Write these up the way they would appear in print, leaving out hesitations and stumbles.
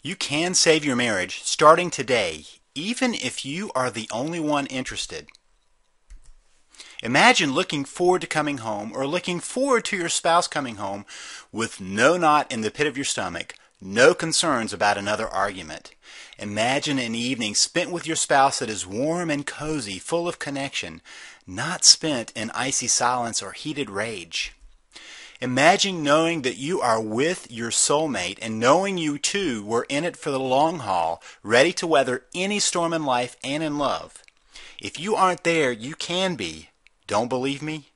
You can save your marriage starting today, even if you are the only one interested. Imagine looking forward to coming home or looking forward to your spouse coming home with no knot in the pit of your stomach, no concerns about another argument. Imagine an evening spent with your spouse that is warm and cozy, full of connection, not spent in icy silence or heated rage. Imagine knowing that you are with your soulmate and knowing you two were in it for the long haul, ready to weather any storm in life and in love. If you aren't there, you can be. Don't believe me?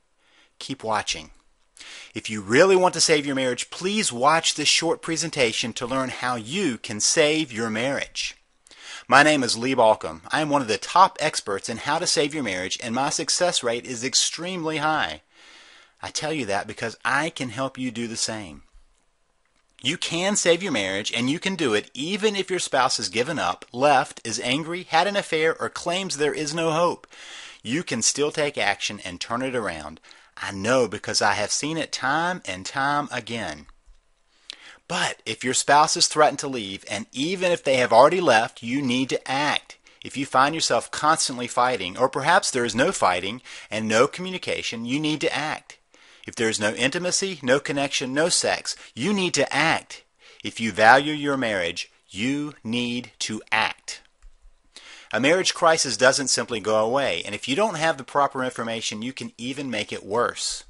Keep watching. If you really want to save your marriage, please watch this short presentation to learn how you can save your marriage. My name is Lee Balcom. I am one of the top experts in how to save your marriage, and my success rate is extremely high. I tell you that because I can help you do the same. You can save your marriage, and you can do it even if your spouse has given up, left, is angry, had an affair, or claims there is no hope. You can still take action and turn it around. I know because I have seen it time and time again. But if your spouse has threatened to leave, and even if they have already left, you need to act. If you find yourself constantly fighting, or perhaps there is no fighting and no communication, you need to act. If there is no intimacy, no connection, no sex, you need to act. If you value your marriage, you need to act. A marriage crisis doesn't simply go away, and if you don't have the proper information, you can even make it worse.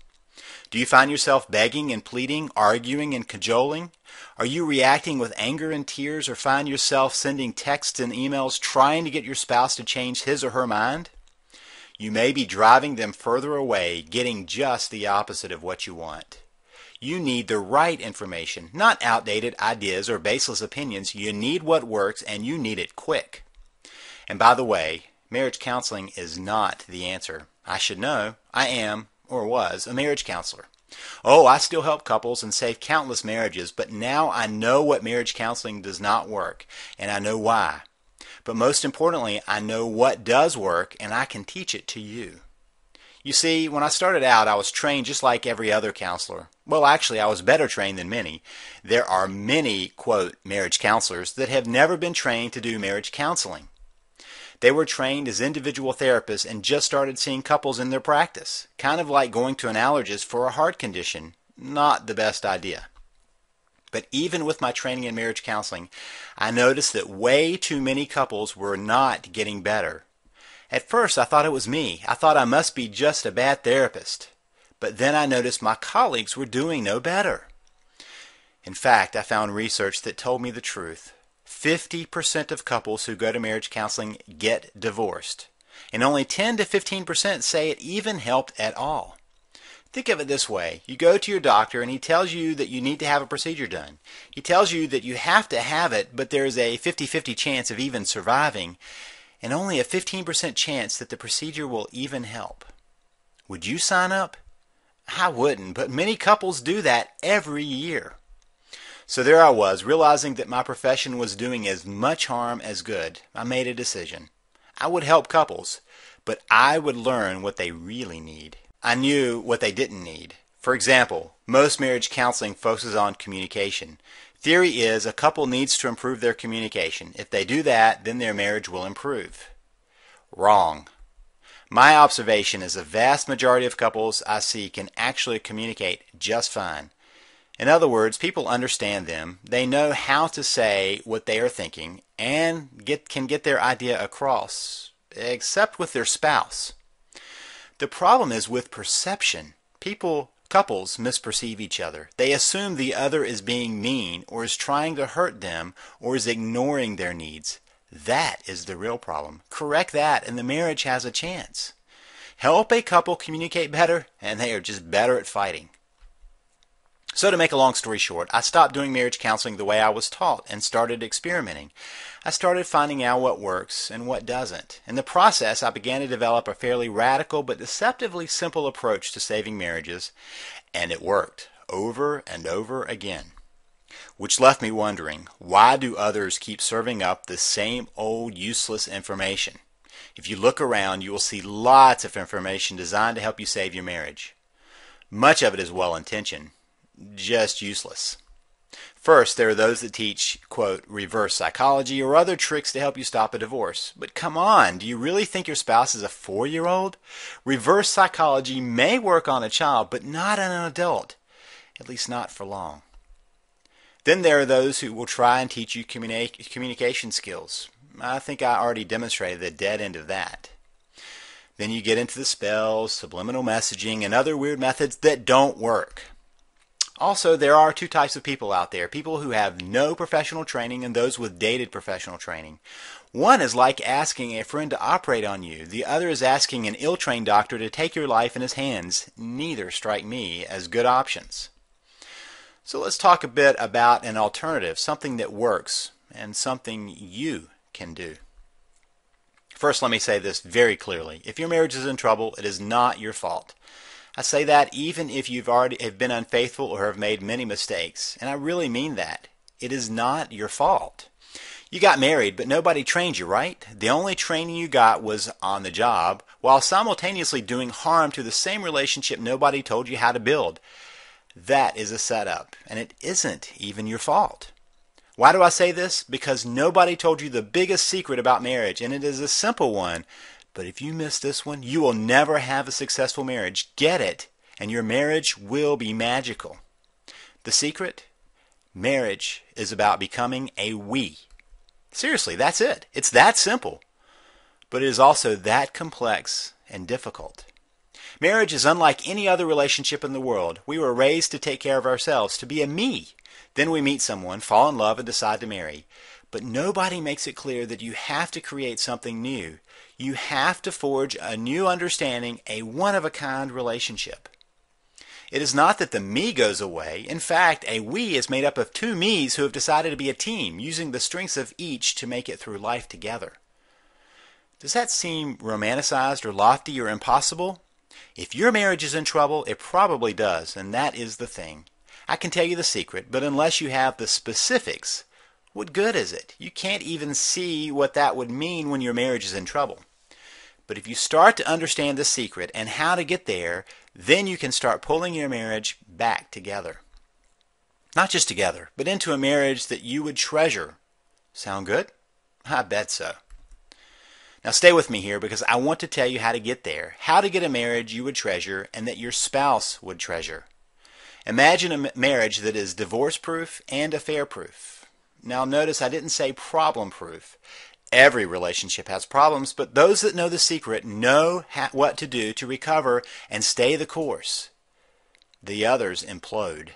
Do you find yourself begging and pleading, arguing and cajoling? Are you reacting with anger and tears, or find yourself sending texts and emails trying to get your spouse to change his or her mind? You may be driving them further away, getting just the opposite of what you want. You need the right information, not outdated ideas or baseless opinions. You need what works, and you need it quick. And by the way, marriage counseling is not the answer. I should know. I am, or was, a marriage counselor. Oh, I still help couples and save countless marriages, but now I know what marriage counseling does not work, and I know why. But most importantly, I know what does work, and I can teach it to you. You see, when I started out, I was trained just like every other counselor. Well, actually, I was better trained than many. There are many, quote, marriage counselors that have never been trained to do marriage counseling. They were trained as individual therapists and just started seeing couples in their practice. Kind of like going to an allergist for a heart condition. Not the best idea. But even with my training in marriage counseling, I noticed that way too many couples were not getting better. At first, I thought it was me. I thought I must be just a bad therapist. But then I noticed my colleagues were doing no better. In fact, I found research that told me the truth. 50% of couples who go to marriage counseling get divorced, and only 10 to 15% say it even helped at all. Think of it this way. You go to your doctor and he tells you that you need to have a procedure done. He tells you that you have to have it, but there's a 50-50 chance of even surviving, and only a 15% chance that the procedure will even help. Would you sign up? I wouldn't, but many couples do that every year. So there I was, realizing that my profession was doing as much harm as good. I made a decision. I would help couples, but I would learn what they really need. I knew what they didn't need. For example, most marriage counseling focuses on communication. Theory is a couple needs to improve their communication. If they do that, then their marriage will improve. Wrong. My observation is the vast majority of couples I see can actually communicate just fine. In other words, people understand them, they know how to say what they are thinking, and can get their idea across, except with their spouse. The problem is with perception. Couples misperceive each other. They assume the other is being mean, or is trying to hurt them, or is ignoring their needs. That is the real problem. Correct that, and the marriage has a chance. Help a couple communicate better, and they are just better at fighting. So to make a long story short, I stopped doing marriage counseling the way I was taught and started experimenting. I started finding out what works and what doesn't. In the process, I began to develop a fairly radical but deceptively simple approach to saving marriages, and it worked over and over again. Which left me wondering, why do others keep serving up the same old useless information? If you look around, you will see lots of information designed to help you save your marriage. Much of it is well-intentioned. Just useless. First, there are those that teach, quote, reverse psychology or other tricks to help you stop a divorce. But come on, do you really think your spouse is a 4-year-old? Reverse psychology may work on a child, but not on an adult, at least not for long. Then there are those who will try and teach you communication skills. I think I already demonstrated the dead end of that. Then you get into the spells, subliminal messaging, and other weird methods that don't work. Also, there are two types of people out there, people who have no professional training and those with dated professional training. One is like asking a friend to operate on you. The other is asking an ill-trained doctor to take your life in his hands. Neither strike me as good options. So let's talk a bit about an alternative, something that works and something you can do. First, let me say this very clearly. If your marriage is in trouble, it is not your fault. I say that even if you've already have been unfaithful or have made many mistakes. And I really mean that. It is not your fault. You got married, but nobody trained you, right? The only training you got was on the job, while simultaneously doing harm to the same relationship nobody told you how to build. That is a setup, and it isn't even your fault. Why do I say this? Because nobody told you the biggest secret about marriage, and it is a simple one. But if you miss this one, you will never have a successful marriage. Get it, and your marriage will be magical. The secret? Marriage is about becoming a we. Seriously, that's it. It's that simple. But it is also that complex and difficult. Marriage is unlike any other relationship in the world. We were raised to take care of ourselves, to be a me. Then we meet someone, fall in love, and decide to marry. But nobody makes it clear that you have to create something new. You have to forge a new understanding, a one-of-a-kind relationship. It is not that the me goes away. In fact, a we is made up of two me's who have decided to be a team, using the strengths of each to make it through life together. Does that seem romanticized or lofty or impossible? If your marriage is in trouble, it probably does, and that is the thing. I can tell you the secret, but unless you have the specifics, what good is it? You can't even see what that would mean when your marriage is in trouble. But if you start to understand the secret and how to get there, then you can start pulling your marriage back together. Not just together, but into a marriage that you would treasure. Sound good? I bet so. Now stay with me here because I want to tell you how to get there, how to get a marriage you would treasure and that your spouse would treasure. Imagine a marriage that is divorce-proof and affair-proof. Now notice I didn't say problem-proof. Every relationship has problems, but those that know the secret know what to do to recover and stay the course. The others implode.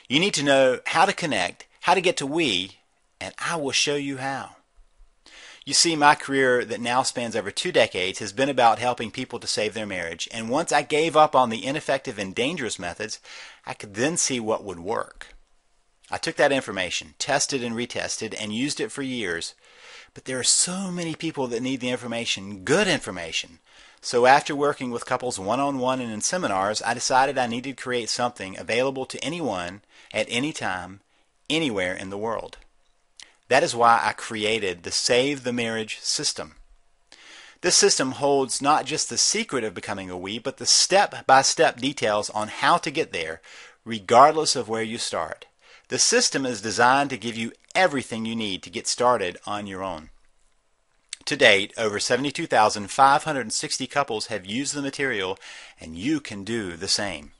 You need to know how to connect, how to get to we, and I will show you how. You see, my career that now spans over 2 decades has been about helping people to save their marriage, and once I gave up on the ineffective and dangerous methods, I could then see what would work. I took that information, tested and retested, and used it for years. But there are so many people that need the information, good information. So after working with couples one-on-one and in seminars, I decided I needed to create something available to anyone, at any time, anywhere in the world. That is why I created the Save the Marriage system. This system holds not just the secret of becoming a we, but the step-by-step details on how to get there, regardless of where you start. The system is designed to give you everything you need to get started on your own. To date, over 72,560 couples have used the material, and you can do the same.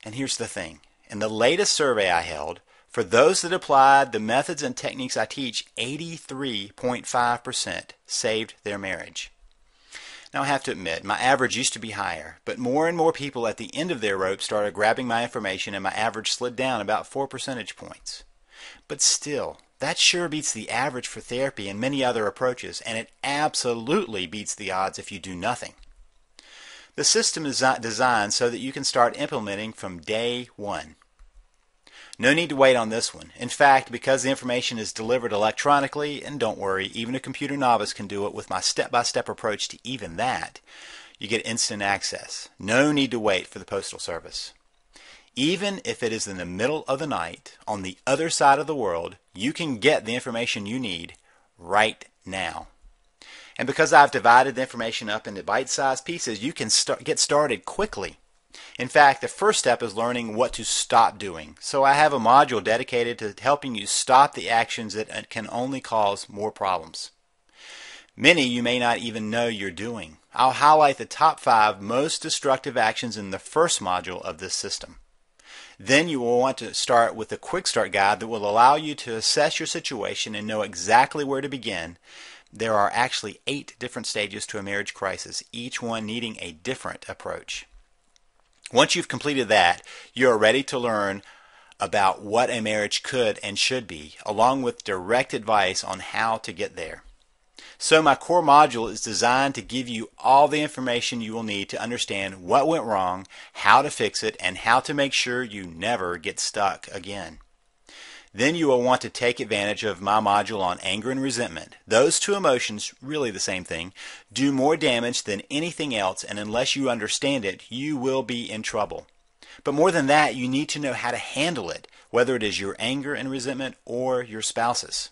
And here's the thing. In the latest survey I held, for those that applied the methods and techniques I teach, 83.5% saved their marriage. Now I have to admit, my average used to be higher, but more and more people at the end of their rope started grabbing my information and my average slid down about 4 percentage points. But still, that sure beats the average for therapy and many other approaches, and it absolutely beats the odds if you do nothing. The system is designed so that you can start implementing from day one. No need to wait on this one. In fact, because the information is delivered electronically, and don't worry, even a computer novice can do it with my step-by-step approach to even that, you get instant access. No need to wait for the postal service. Even if it is in the middle of the night, on the other side of the world, you can get the information you need right now. And because I've divided the information up into bite-sized pieces, you can get started quickly. In fact, the first step is learning what to stop doing. So I have a module dedicated to helping you stop the actions that can only cause more problems. Many you may not even know you're doing. I'll highlight the top 5 most destructive actions in the first module of this system. Then you will want to start with a quick start guide that will allow you to assess your situation and know exactly where to begin. There are actually 8 different stages to a marriage crisis, each one needing a different approach. Once you've completed that, you are ready to learn about what a marriage could and should be, along with direct advice on how to get there. So my core module is designed to give you all the information you will need to understand what went wrong, how to fix it, and how to make sure you never get stuck again. Then you will want to take advantage of my module on anger and resentment. Those 2 emotions, really the same thing, do more damage than anything else, and unless you understand it, you will be in trouble. But more than that, you need to know how to handle it, whether it is your anger and resentment or your spouse's.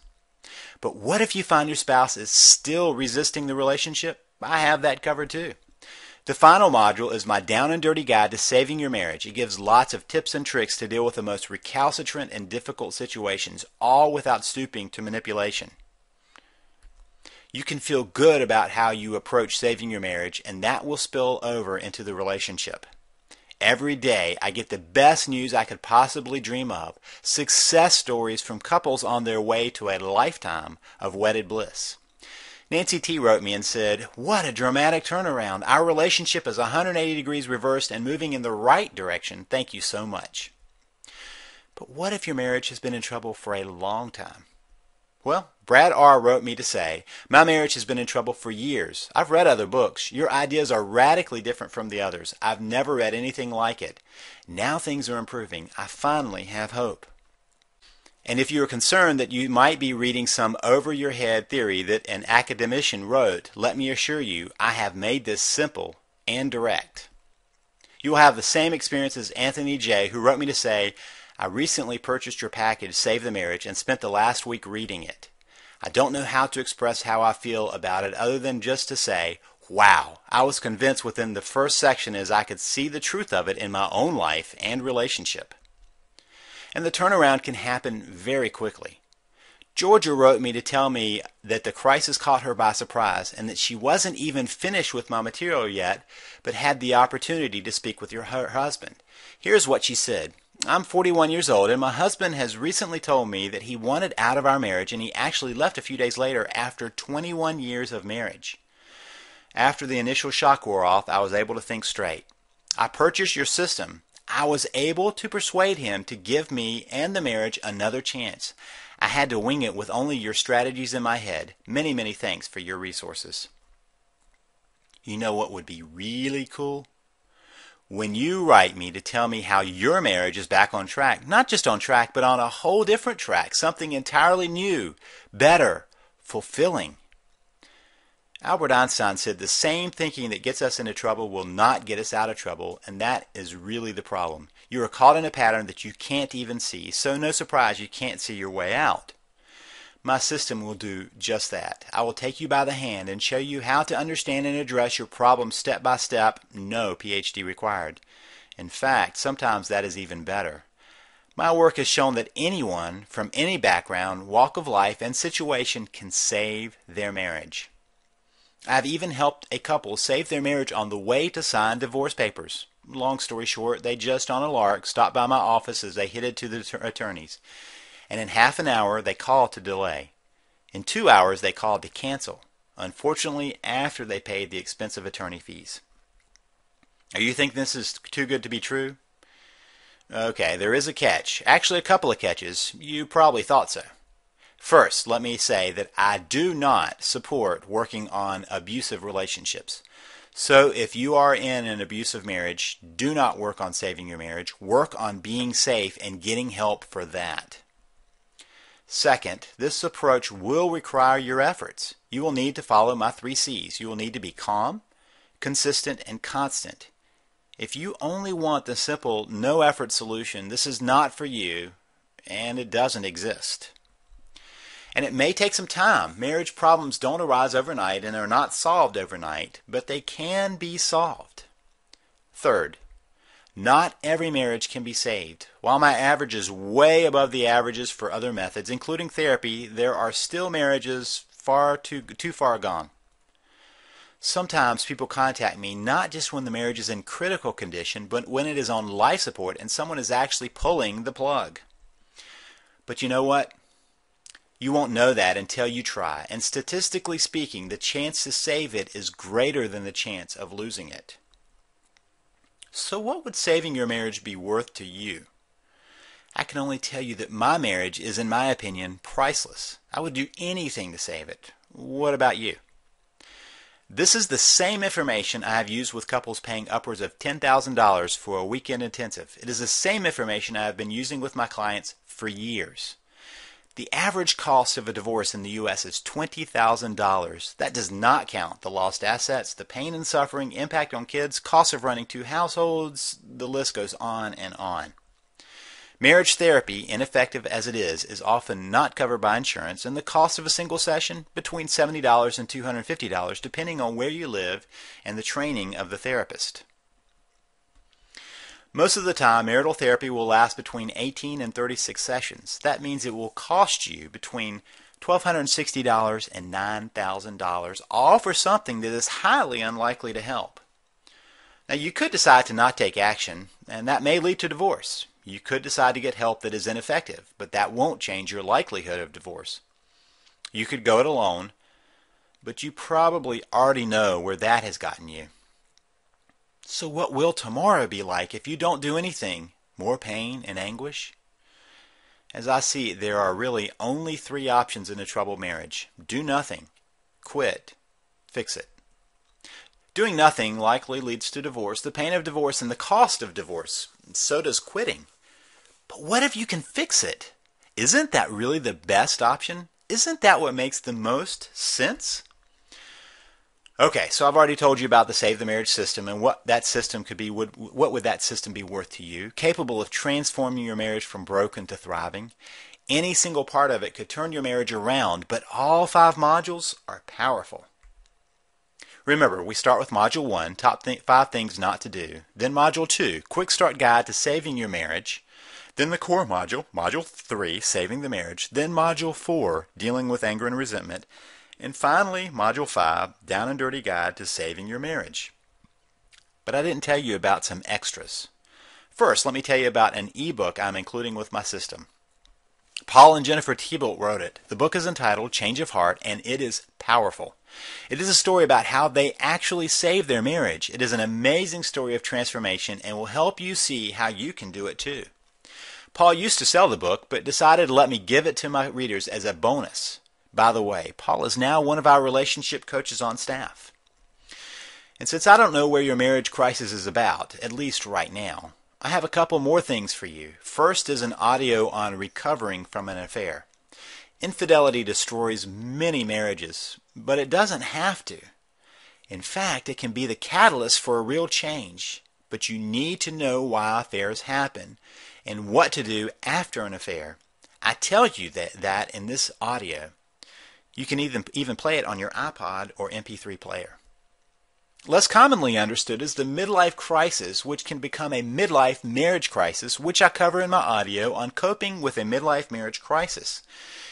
But what if you find your spouse is still resisting the relationship? I have that covered too. The final module is my down and dirty guide to saving your marriage. It gives lots of tips and tricks to deal with the most recalcitrant and difficult situations, all without stooping to manipulation. You can feel good about how you approach saving your marriage, and that will spill over into the relationship. Every day I get the best news I could possibly dream of, success stories from couples on their way to a lifetime of wedded bliss. Nancy T. wrote me and said, "What a dramatic turnaround. Our relationship is 180 degrees reversed and moving in the right direction. Thank you so much." But what if your marriage has been in trouble for a long time? Well, Brad R. wrote me to say, "My marriage has been in trouble for years. I've read other books. Your ideas are radically different from the others. I've never read anything like it. Now things are improving. I finally have hope." And if you are concerned that you might be reading some over-your-head theory that an academician wrote, let me assure you, I have made this simple and direct. You will have the same experience as Anthony J., who wrote me to say, "I recently purchased your package, Save the Marriage, and spent the last week reading it. I don't know how to express how I feel about it other than just to say, wow, I was convinced within the first section as I could see the truth of it in my own life and relationship." And the turnaround can happen very quickly. Georgia wrote me to tell me that the crisis caught her by surprise and that she wasn't even finished with my material yet, but had the opportunity to speak with her husband. Here's what she said. "I'm 41 years old and my husband has recently told me that he wanted out of our marriage, and he actually left a few days later after 21 years of marriage. After the initial shock wore off, I was able to think straight. I purchased your system. I was able to persuade him to give me and the marriage another chance. I had to wing it with only your strategies in my head. Many, many thanks for your resources." You know what would be really cool? When you write me to tell me how your marriage is back on track, not just on track, but on a whole different track, something entirely new, better, fulfilling. Albert Einstein said the same thinking that gets us into trouble will not get us out of trouble, and that is really the problem. You are caught in a pattern that you can't even see, so no surprise you can't see your way out. My system will do just that. I will take you by the hand and show you how to understand and address your problem step by step, no PhD required. In fact, sometimes that is even better. My work has shown that anyone from any background, walk of life, and situation can save their marriage. I've even helped a couple save their marriage on the way to sign divorce papers. Long story short, they just on a lark stopped by my office as they headed to the attorneys. And in half an hour, they called to delay. In 2 hours, they called to cancel. Unfortunately, after they paid the expensive attorney fees. Are you thinking this is too good to be true? Okay, there is a catch. Actually, a couple of catches. You probably thought so. First, let me say that I do not support working on abusive relationships. So if you are in an abusive marriage, do not work on saving your marriage. Work on being safe and getting help for that. Second, this approach will require your efforts. You will need to follow my 3 C's. You will need to be calm, consistent, and constant. If you only want the simple, no-effort solution, this is not for you, and it doesn't exist. And it may take some time. Marriage problems don't arise overnight and are not solved overnight, but they can be solved. Third, Not every marriage can be saved. While my average is way above the averages for other methods, including therapy, there are still marriages too far gone. Sometimes people contact me not just when the marriage is in critical condition, but when it is on life support and someone is actually pulling the plug. But you know what? You won't know that until you try, and statistically speaking, the chance to save it is greater than the chance of losing it. So what would saving your marriage be worth to you? I can only tell you that my marriage is, in my opinion, priceless. I would do anything to save it. What about you? This is the same information I have used with couples paying upwards of $10,000 for a weekend intensive. It is the same information I have been using with my clients for years. The average cost of a divorce in the U.S. is $20,000. That does not count the lost assets, the pain and suffering, impact on kids, cost of running two households, the list goes on and on. Marriage therapy, ineffective as it is often not covered by insurance, and the cost of a single session between $70 and $250 depending on where you live and the training of the therapist. Most of the time, marital therapy will last between 18 and 36 sessions. That means it will cost you between $1,260 and $9,000, all for something that is highly unlikely to help. Now, you could decide to not take action, and that may lead to divorce. You could decide to get help that is ineffective, but that won't change your likelihood of divorce. You could go it alone, but you probably already know where that has gotten you. So what will tomorrow be like if you don't do anything? More pain and anguish? As I see it, there are really only three options in a troubled marriage. Do nothing, quit, fix it. Doing nothing likely leads to divorce, the pain of divorce, and the cost of divorce. So does quitting. But what if you can fix it? Isn't that really the best option? Isn't that what makes the most sense? Okay, so I've already told you about the Save the Marriage system and what that system could be. What would that system be worth to you? Capable of transforming your marriage from broken to thriving. Any single part of it could turn your marriage around, but all 5 modules are powerful. Remember, we start with Module 1, top 5 things not to do. Then Module 2, Quick Start Guide to Saving Your Marriage. Then the core module, Module 3, Saving the Marriage. Then Module 4, Dealing with Anger and Resentment. And finally, Module 5, Down and Dirty Guide to Saving Your Marriage. But I didn't tell you about some extras. First, let me tell you about an ebook I'm including with my system. Paul and Jennifer Thibault wrote it. The book is entitled Change of Heart, and it is powerful. It is a story about how they actually saved their marriage. It is an amazing story of transformation and will help you see how you can do it too. Paul used to sell the book, but decided to let me give it to my readers as a bonus. By the way, Paul is now one of our relationship coaches on staff. And since I don't know where your marriage crisis is about, at least right now, I have a couple more things for you. First is an audio on recovering from an affair. Infidelity destroys many marriages, but it doesn't have to. In fact, it can be the catalyst for a real change. But you need to know why affairs happen and what to do after an affair. I tell you that in this audio. You can even play it on your iPod or MP3 player. Less commonly understood is the midlife crisis, which can become a midlife marriage crisis, which I cover in my audio on coping with a midlife marriage crisis.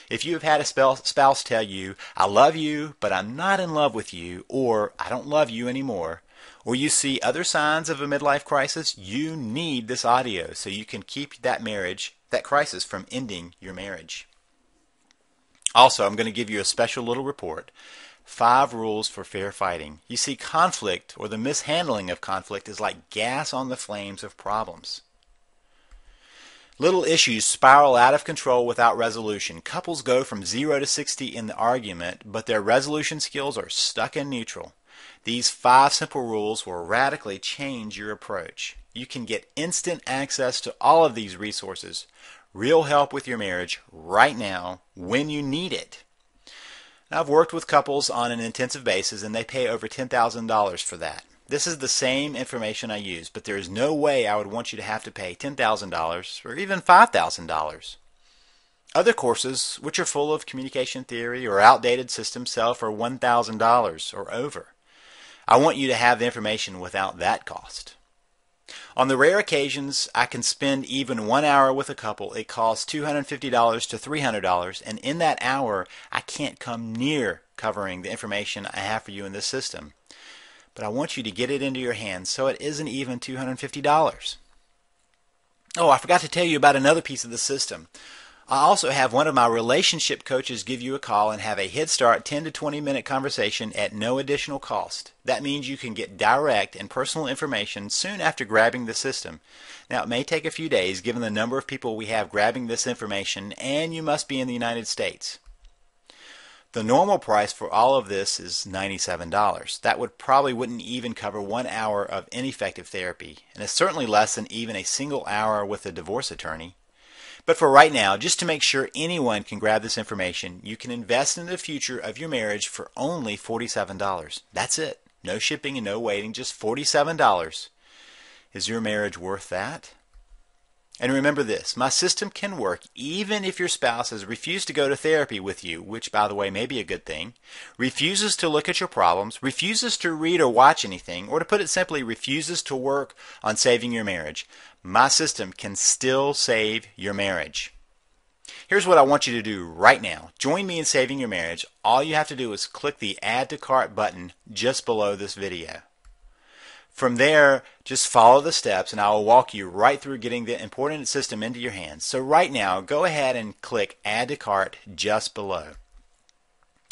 If you have had a spouse tell you, I love you, but I'm not in love with you, or I don't love you anymore, or you see other signs of a midlife crisis, you need this audio so you can keep that crisis from ending your marriage. Also, I'm going to give you a special little report. 5 rules for fair fighting. You see, conflict or the mishandling of conflict is like gas on the flames of problems. Little issues spiral out of control without resolution. Couples go from 0 to 60 in the argument, but their resolution skills are stuck in neutral. These 5 simple rules will radically change your approach. You can get instant access to all of these resources. Real help with your marriage right now when you need it. Now, I've worked with couples on an intensive basis and they pay over $10,000 for that. This is the same information I use, but there is no way I would want you to have to pay $10,000 or even $5,000. Other courses, which are full of communication theory or outdated systems, sell for $1,000 or over. I want you to have the information without that cost. On the rare occasions I can spend even 1 hour with a couple, it costs $250 to $300, and in that hour I can't come near covering the information I have for you in this system. But I want you to get it into your hands so it isn't even $250. Oh, I forgot to tell you about another piece of the system. I also have one of my relationship coaches give you a call and have a Head Start 10 to 20 minute conversation at no additional cost. That means you can get direct and personal information soon after grabbing the system. Now, it may take a few days given the number of people we have grabbing this information, and you must be in the United States. The normal price for all of this is $97. That wouldn't even cover 1 hour of ineffective therapy, and it's certainly less than even a single hour with a divorce attorney. But for right now, just to make sure anyone can grab this information, you can invest in the future of your marriage for only $47. That's it. No shipping and no waiting, just $47. Is your marriage worth that? And remember this, my system can work even if your spouse has refused to go to therapy with you, which by the way may be a good thing, refuses to look at your problems, refuses to read or watch anything, or to put it simply, refuses to work on saving your marriage. My system can still save your marriage. Here's what I want you to do right now. Join me in saving your marriage. All you have to do is click the Add to Cart button just below this video. From there, just follow the steps and I will walk you right through getting the important system into your hands. So right now, go ahead and click Add to Cart just below.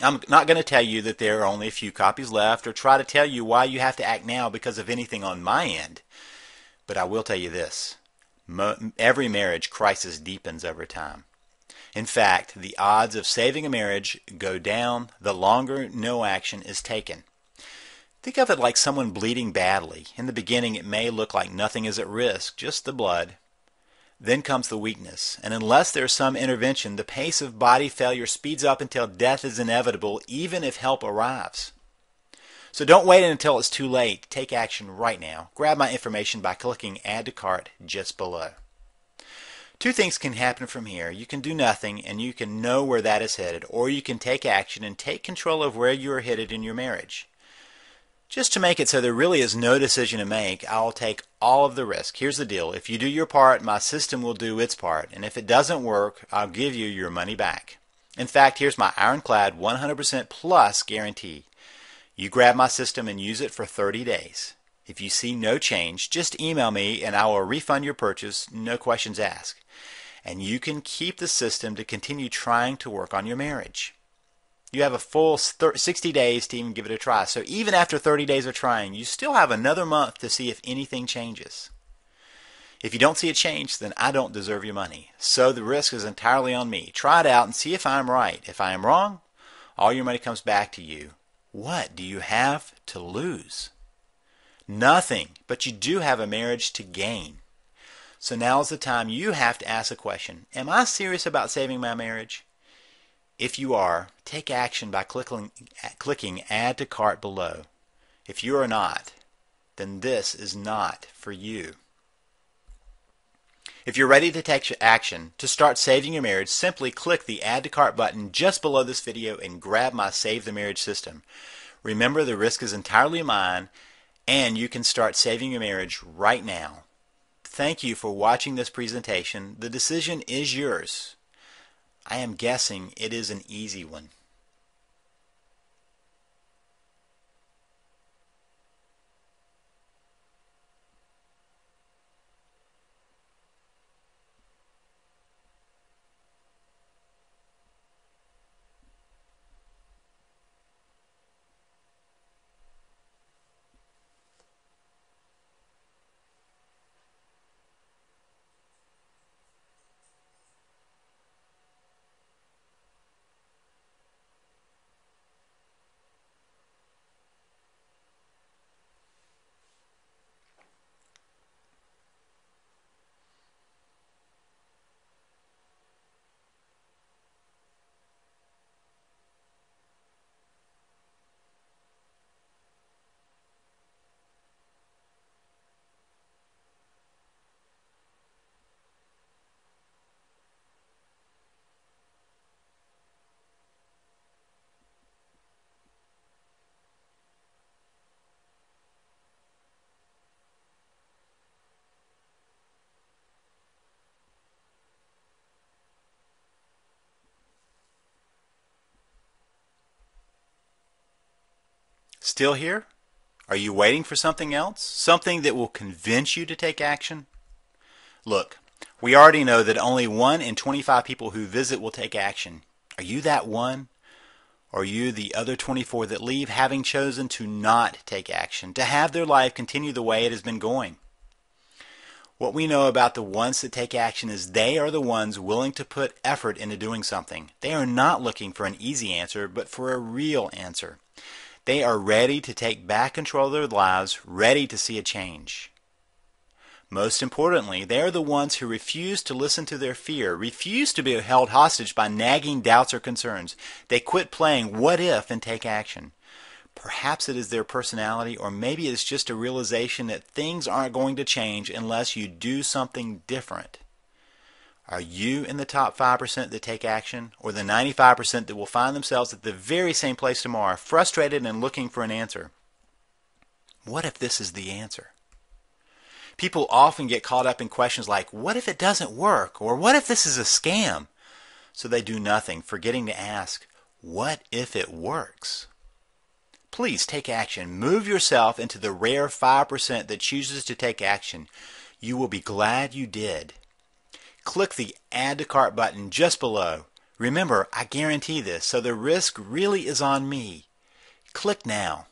I'm not going to tell you that there are only a few copies left or try to tell you why you have to act now because of anything on my end. But I will tell you this. Every marriage crisis deepens over time. In fact, the odds of saving a marriage go down the longer no action is taken. Think of it like someone bleeding badly. In the beginning, it may look like nothing is at risk, just the blood. Then comes the weakness, and unless there's some intervention, the pace of body failure speeds up until death is inevitable, even if help arrives. So don't wait until it's too late. Take action right now. Grab my information by clicking Add to Cart just below. Two things can happen from here. You can do nothing, and you can know where that is headed, or you can take action and take control of where you are headed in your marriage. Just to make it so there really is no decision to make, I'll take all of the risk. Here's the deal. If you do your part, my system will do its part. And if it doesn't work, I'll give you your money back. In fact, here's my ironclad 100% plus guarantee. You grab my system and use it for 30 days. If you see no change, just email me and I will refund your purchase, no questions asked. And you can keep the system to continue trying to work on your marriage. You have a full 60 days to even give it a try. So even after 30 days of trying, you still have another month to see if anything changes. If you don't see a change, then I don't deserve your money. So the risk is entirely on me. Try it out and see if I'm right. If I am wrong, all your money comes back to you. What do you have to lose? Nothing, but you do have a marriage to gain. So now is the time you have to ask a question. Am I serious about saving my marriage? If you are, take action by clicking Add to Cart below. If you are not, then this is not for you. If you're ready to take action to start saving your marriage, simply click the Add to Cart button just below this video and grab my Save the Marriage system. Remember, the risk is entirely mine, and you can start saving your marriage right now. Thank you for watching this presentation. The decision is yours. I am guessing it is an easy one. Still here? Are you waiting for something else? Something that will convince you to take action? Look, we already know that only 1 in 25 people who visit will take action. Are you that one? Or are you the other 24 that leave having chosen to not take action, to have their life continue the way it has been going? What we know about the ones that take action is they are the ones willing to put effort into doing something. They are not looking for an easy answer, but for a real answer. They are ready to take back control of their lives, ready to see a change. Most importantly, they are the ones who refuse to listen to their fear, refuse to be held hostage by nagging doubts or concerns. They quit playing what if and take action. Perhaps it is their personality, or maybe it's just a realization that things aren't going to change unless you do something different. Are you in the top 5% that take action, or the 95% that will find themselves at the very same place tomorrow, frustrated and looking for an answer? What if this is the answer? People often get caught up in questions like, what if it doesn't work? Or what if this is a scam? So they do nothing, forgetting to ask, what if it works? Please take action. Move yourself into the rare 5% that chooses to take action. You will be glad you did. Click the Add to Cart button just below. Remember, I guarantee this, so the risk really is on me. Click now.